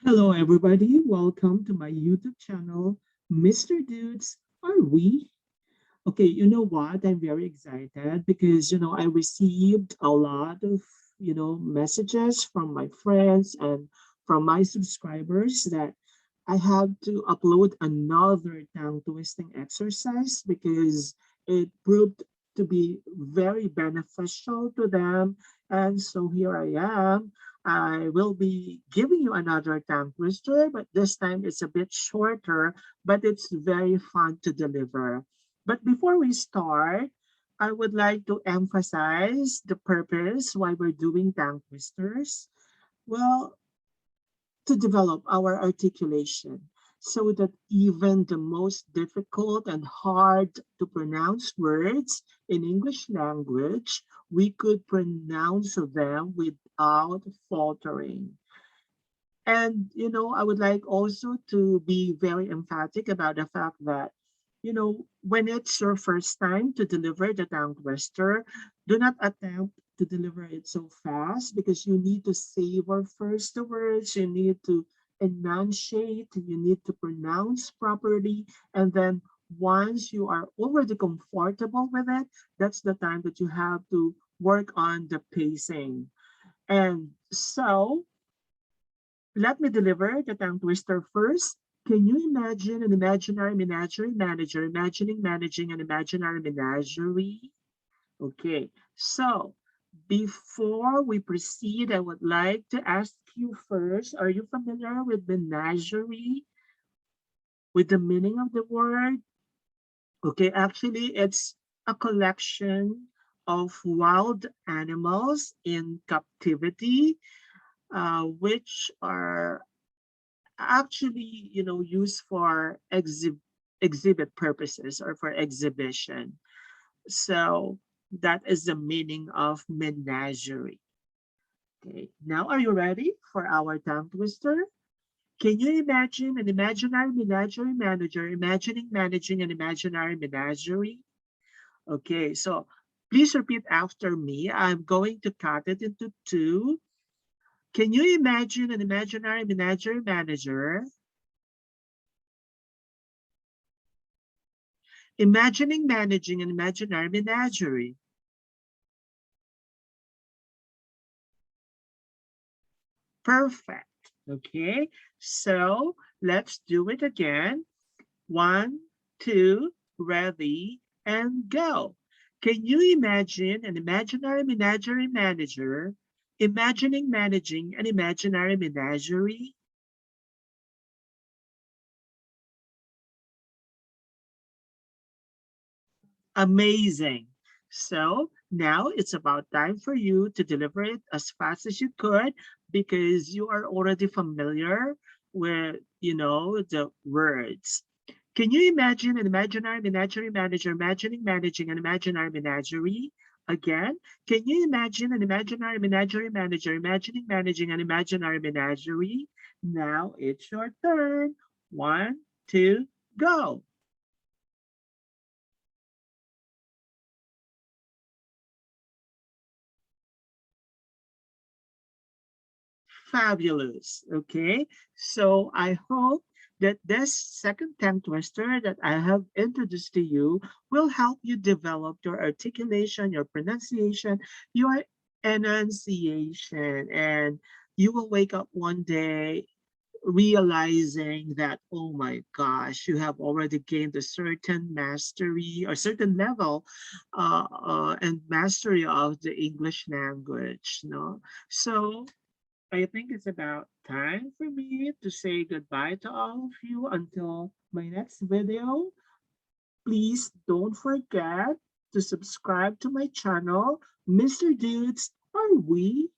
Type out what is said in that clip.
Hello, everybody. Welcome to my YouTube channel, Mr. Dudes. Are we? Okay, you know what? I'm very excited because, I received a lot of, messages from my friends and from my subscribers that I have to upload another tongue twisting exercise because it proved to be very beneficial to them. And so here I am. I will be giving you another tongue twister, but this time it's a bit shorter, but it's very fun to deliver. But before we start, I would like to emphasize the purpose why we're doing tongue twisters. Well, to develop our articulation so that even the most difficult and hard to pronounce words in English language, we could pronounce them without faltering. And, I would like also to be very emphatic about the fact that, when it's your first time to deliver the tongue twister, do not attempt to deliver it so fast because you need to savor first the words, you need to enunciate, you need to pronounce properly. And then once you are already comfortable with it, that's the time that you have to work on the pacing. And so, let me deliver the tongue twister first. Can you imagine an imaginary menagerie manager imagining managing an imaginary menagerie? Okay, so before we proceed, I would like to ask you first, are you familiar with menagerie, with the meaning of the word? Okay, actually, it's a collection of wild animals in captivity, which are actually, used for exhibit purposes or for exhibition. So that is the meaning of menagerie. Okay, now are you ready for our tongue twister? Can you imagine an imaginary menagerie manager imagining managing an imaginary menagerie? Okay, so please repeat after me. I'm going to cut it into two. Can you imagine an imaginary menagerie manager imagining managing an imaginary menagerie? Perfect. Okay, so let's do it again. One, two, ready, and go. Can you imagine an imaginary menagerie manager imagining managing an imaginary menagerie? Amazing. So now it's about time for you to deliver it as fast as you could because you are already familiar with, the words. Can you imagine an imaginary menagerie manager imagining managing an imaginary menagerie? Again, can you imagine an imaginary menagerie manager imagining managing an imaginary menagerie? Now it's your turn. One, two, go. Fabulous. Okay. So I hope that this second tongue twister that I have introduced to you will help you develop your articulation, your pronunciation, your enunciation. And you will wake up one day realizing that, oh my gosh, you have already gained a certain mastery or certain level and mastery of the English language. No? So I think it's about time for me to say goodbye to all of you until my next video. Please don't forget to subscribe to my channel, Mr. Dudes Are We?